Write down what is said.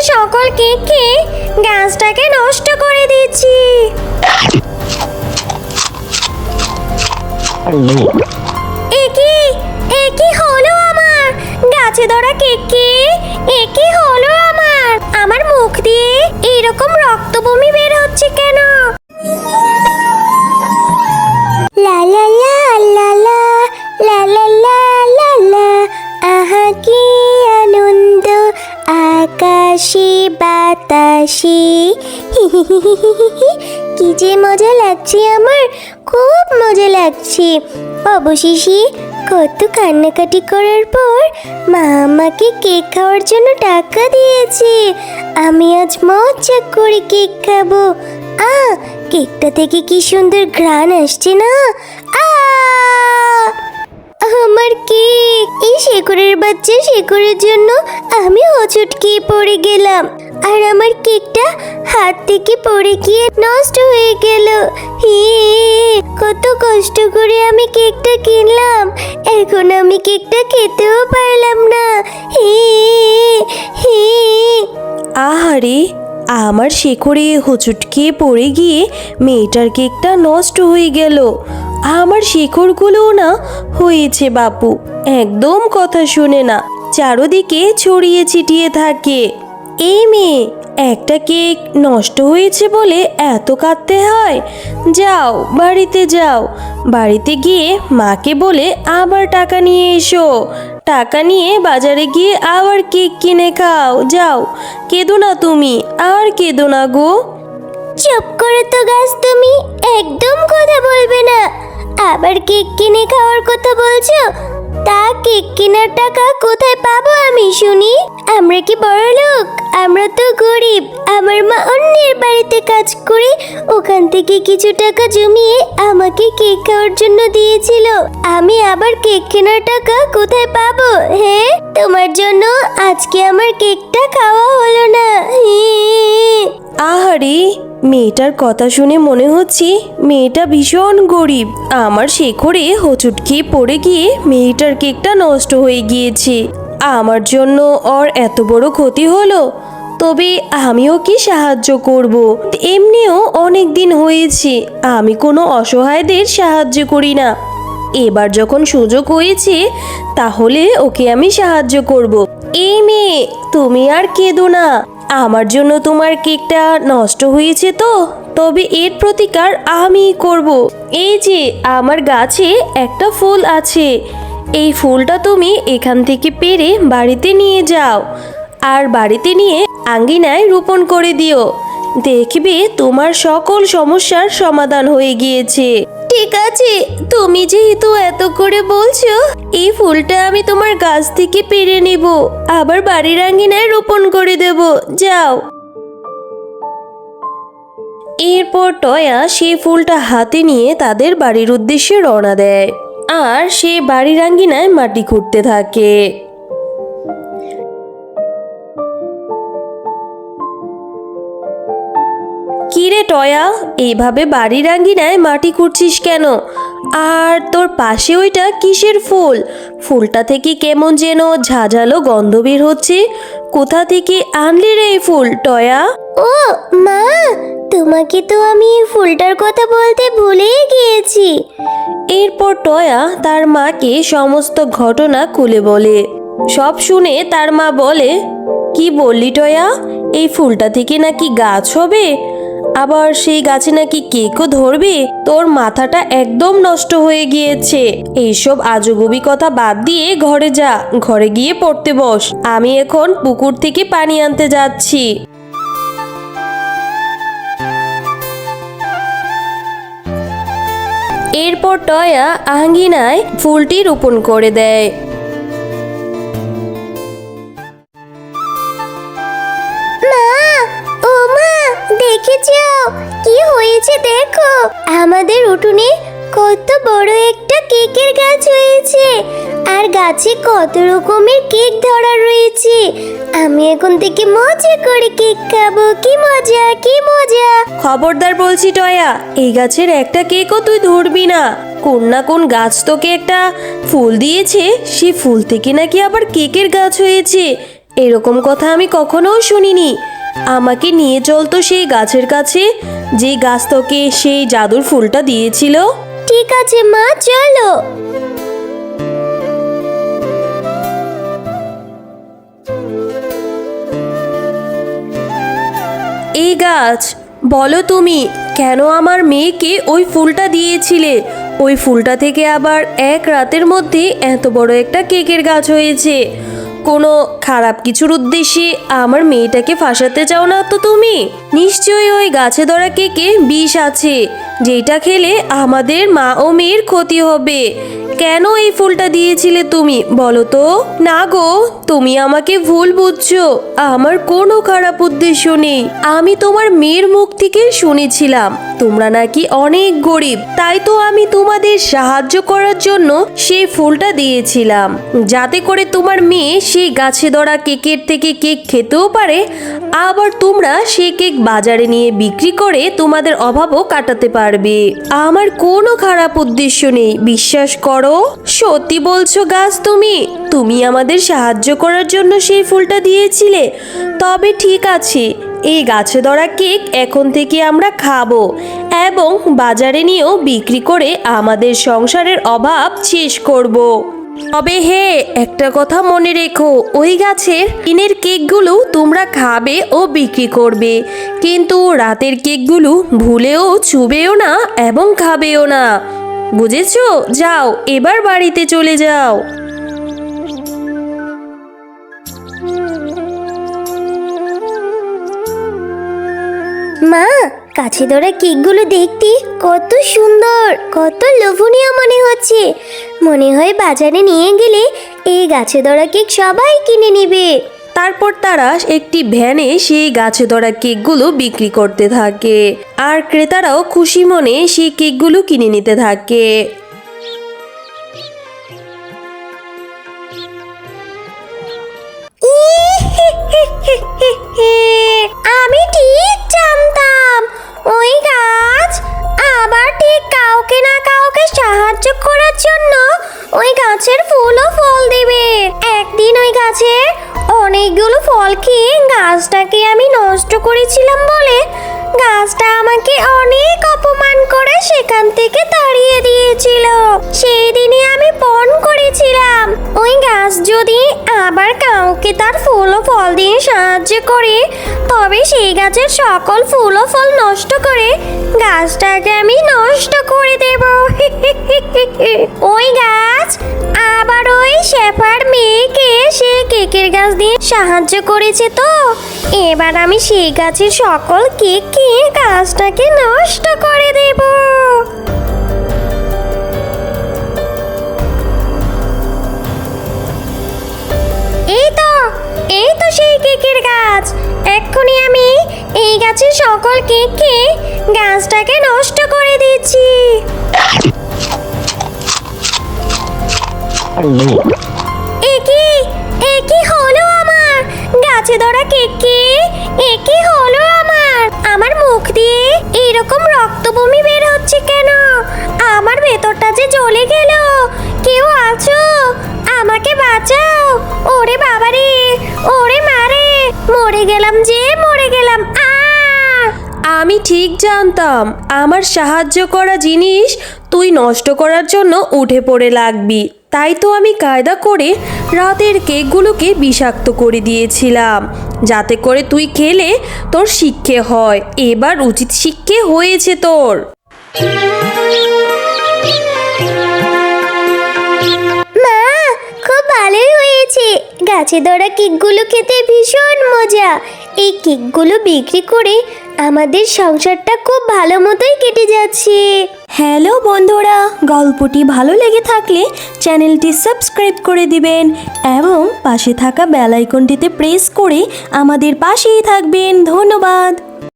সকল কেক খেয়ে গাছটাকে নষ্ট করে দিচ্ছি। একি হলো আমার গাছে ধরা কেক খেয়ে? একি হলো আমার মুখ দিয়ে এরকম রক্ত বমি বের হচ্ছে কেন? লা লা লা লা লা লা লা লা লা লা, আহা কি আনন্দ আকাশে বাতাসে। কি যে মজা লাগছে, আমার খুব মজা লাগছে। অবশেষে কত কান্নাকাটি করার পর মা আমাকে কেক খাওয়ার জন্য টাকা দিয়েছে। আমি আজ মজা করে কেক খাবো। কেকটা থেকে কি সুন্দর ঘ্রাণ আসছে না? আমার কেক! এই শেকড়ের বাচ্চা শেকড়ের জন্য আমি হোঁচট খেয়ে পড়ে গেলাম, আর আমার কেকটা হাত থেকে পড়ে গিয়ে নষ্ট হয়ে গেল। কত কষ্ট করে আমি কেকটা কিনলাম, এখন আমি কেকটা খেতেও পারলাম না। আহারে, আমার শেকড়ে হোঁচট খেয়ে পড়ে গিয়ে মেয়েটার কেকটা নষ্ট হয়ে গেল। আমার শেকড়গুলোও না হয়েছে বাপু, একদম কথা শুনে না, চারদিকে ছড়িয়ে ছিটিয়ে থাকে। এই মেয়ে, একটা কেক নষ্ট হয়েছে বলে এত কাঁদতে হয়? যাও, বাড়িতে যাও, বাড়িতে গিয়ে মাকে বলে আবার টাকা নিয়ে এসো। টাকা নিয়ে বাজারে গিয়ে আবার কেক কিনে খাও। যাও, কেঁদো না তুমি, আর কেঁদো না গো। চুপ করে তো গাছ, তুমি একদম কথা বলবে না। আবার কেক কিনে খাওয়ার কথা বলছো? তা কেক কেনার টাকা কোথায় পাবো আমি শুনি? আমরা কি বড় লোক? আমরা তো গরিব। আমার মা অন্যের বাড়িতে কাজ করে ওখান থেকে কিছু টাকা জমিয়ে আমাকে কেক খাওয়ার জন্য দিয়েছিল। আমি আবার কেক কেনার টাকা কোথায় পাবো? হ্যাঁ, তোমার জন্য আজকে আমার কেকটা খাওয়া হলো না। আহারে, মেয়েটার কথা শুনে মনে হচ্ছে মেয়েটা ভীষণ গরিব। আমার শেকড়ে হোঁচট খেয়ে পড়ে গিয়ে মেয়েটার কেকটা নষ্ট হয়ে গিয়েছে। আমার জন্য ওর এত বড় ক্ষতি হলো। তবে আমিও কি সাহায্য করব? এমনিও অনেক দিন হয়েছে আমি কোনো অসহায়দের সাহায্য করি না। এবার যখন সুযোগ হয়েছে তাহলে ওকে আমি সাহায্য করব। এই মেয়ে, তুমি আর কেঁদো না। আমার জন্য তোমার কেকটা নষ্ট হয়েছে তো, তবে এর প্রতিকার আমি করব। এই যে আমার গাছে একটা ফুল আছে, এই ফুলটা তুমি এখান থেকে পেড়ে বাড়িতে নিয়ে যাও, আর বাড়িতে নিয়ে আঙ্গিনায় রোপণ করে দিও। দেখবে তোমার সকল সমস্যার সমাধান হয়ে গিয়েছে। ঠিক আছে, তুমি যেহেতু এত করে বলছো, এই ফুলটা আমি তোমার গাছ থেকে পেড়ে নেব, আবার বাড়ির আঙ্গিনায় রোপণ করে দেব। যাও। এরপর টয়া সেই ফুলটা হাতে নিয়ে তাদের বাড়ির উদ্দেশ্যে রওনা দেয়, আর সে বাড়ির আঙ্গিনায় মাটি খুঁড়তে থাকে। কিরে টয়া, এইভাবে বাড়ির আঙ্গিনায় মাটি খুঁড়ছিস কেন? আর তোর পাশে ওইটা কিসের ফুল? ফুলটা থেকে কেমন যেন ঝাঁঝালো গন্ধ বের হচ্ছে। কোথা থেকে আনলি রে এই ফুল, টয়া? ও মা, তোমাকে তো আমি এই ফুলটার কথা বলতে ভুলেই গিয়েছি। এরপর টয়া তার মাকে সমস্ত ঘটনা খুলে বলে। সব শুনে তার মা বলে, কি বললি টয়া? এই ফুলটা থেকে নাকি গাছ হবে, আবার সেই গাছে নাকি কেকও ধরবে? তোর মাথাটা একদম নষ্ট হয়ে গিয়েছে। এইসব আজগুবি কথা বাদ দিয়ে ঘরে যা, ঘরে গিয়ে পড়তে বস। আমি এখন পুকুর থেকে পানি আনতে যাচ্ছি। এরপর টয়া আঙ্গিনায় ফুলটি রোপণ করে দেয়। দেখেছো কি হয়েছে? দেখো, আমাদের উঠোনে কত বড় একটা কেকের গাছ হয়েছে, আর গাছে কত রকমের কেক ধরা রয়েছে। আমি এখন থেকে মজা করে কেক খাবো। কি মজা, কি মজা! খবরদার বলছি টয়া, এই গাছের একটা কেকও তুই ধরবি না। কোন না কোন গাছ তোকে একটা ফুল দিয়েছে, সেই ফুল থেকে নাকি আবার কেকের গাছ হয়েছে। এরকম কথা আমি কখনোও শুনিনি। আমাকে নিয়ে চল তো সেই গাছের কাছে, যে গাছ তোকে সেই জাদুর ফুলটা দিয়েছিল। ঠিক আছে মা, চলো। এই গাছ, বলো তুমি কেন আমার মেয়েকে ওই ফুলটা দিয়েছিলে? ওই ফুলটা থেকে আবার এক রাতের মধ্যে এত বড় একটা কেকের গাছ হয়েছে। কোনো খারাপ কিছুর উদ্দেশ্যে আমার মেয়েটাকে ফাঁসাতে চাও না তো তুমি? নিশ্চয়ই ওই গাছে ধরা কেকে বিষ আছে, যেটা খেলে আমাদের মা ও মেয়ের ক্ষতি হবে। কেন এই ফুলটা দিয়েছিলে তুমি বলো তো? না গো, তুমি আমাকে ভুল বুঝছো। আমার কোনো খারাপ উদ্দেশ্য নেই। আমি তোমার মেয়ের মুখ থেকে শুনেছিলাম তোমরা নাকি অনেক গরিব, তাই তো আমি তোমাদের সাহায্য করার জন্য সেই ফুলটা দিয়েছিলাম, যাতে করে তোমার মেয়ে সেই গাছে ধরা কেকের থেকে কেক খেতেও পারে, আবার তোমরা সেই কেক বাজারে নিয়ে বিক্রি করে তোমাদের অভাবও কাটাতে পারবে। আমার কোনো খারাপ উদ্দেশ্য নেই, বিশ্বাস করো। সত্যি বলছো গাছ? তুমি আমাদের সাহায্য করার জন্য সেই ফুলটা দিয়েছিলে? তবে ঠিক আছে, এই গাছে ধরা কেক এখন থেকে আমরা খাবো এবং বাজারে নিয়েও বিক্রি করে আমাদের সংসারের অভাব শেষ করব। তবে হে, একটা কথা মনে রেখো, ওই গাছের দিনের কেকগুলো তোমরা খাবে ও বিক্রি করবে, কিন্তু রাতের কেকগুলো ভুলেও ছুবেও না এবং খাবেও না। বুঝেছো? যাও, এবার বাড়িতে চলে যাও। মা, কাছে ধরা কেকগুলো দেখতে কত সুন্দর, কত লোভনীয় মনে হচ্ছে। মনে হয় বাজারে নিয়ে গেলে এই গাছে ধরা কেক সবাই কিনে নেবে। তারপর তারা একটি ভ্যানে সেই গাছে ধরা কেকগুলো বিক্রি করতে থাকে, আর ক্রেতারাও খুশি মনে সেই কেকগুলো কিনে নিতে থাকে। আমি ঠিক জানতাম ওই গাছ আবার ঠিক কাউকে না কাউকে সাহায্য করার জন্য ওই গাছের ফুল ও ফল দেবে। একদিন ওই গাছে অনেকগুলো ফল খেয়ে গাছটাকে আমি নষ্ট করেছিলাম বলে গাছটা আমাকে অনেক অপমান করে সেখান থেকে তাড়িয়ে দিয়েছিল। সেই দিনই আমি পণ করেছিলাম ওই গাছ যদি আবার কাউকে তার ফুল ও ফল দিয়ে সাহায্য করে, তবে সেই গাছের সকল ফুল ও ফল নষ্ট করে গাছটাকে আমি নষ্ট করে দেব। ওই গাছ আবার ওই শেফার মেয়েকে সে কেকের গাছ দিয়ে সাহায্য করেছে, তো এবার আমি সেই গাছের সকল কেক খেয়ে গাছটাকে নষ্ট করে দেব। এই তো সেই কেকের গাছ। এক্ষুনি আমি এই গাছের সকল কেক খেয়ে গাছটাকে নষ্ট করে দিচ্ছি। একি হলো আমার গাছে ধরা কেক খেয়ে? একি হলো আমার মুখ দিয়ে এরকম রক্ত বমি বের হচ্ছে কেন? আমার ভেতরটা যে জ্বলে গেল। কেউ আছো? আমাকে বাঁচাও। ওরে বাবারে, ওরে মারে, মরে গেলাম যে, মরে গেলাম। আমি ঠিক জানতাম আমার সাহায্য করা জিনিস তুই নষ্ট করার জন্য উঠে পড়ে লাগবি, তাই তো আমি কায়দা করে রাতের কেকগুলোকে বিষাক্ত করে দিয়েছিলাম, যাতে করে তুই খেলে তোর শিক্ষে হয়। এবার উচিত শিক্ষে হয়েছে তোর। মা, খুব ভালোই হয়েছে। গাছে ধরা কেকগুলো খেতে ভীষণ মজা। এই কেকগুলো বিক্রি করে আমাদের সংসারটা খুব ভালো মতোই কেটে যাচ্ছে। হ্যালো বন্ধুরা, গল্পটি ভালো লেগে থাকলে চ্যানেলটি সাবস্ক্রাইব করে দিবেন এবং পাশে থাকা বেল আইকনটিতে প্রেস করে আমাদের পাশেই থাকবেন। ধন্যবাদ।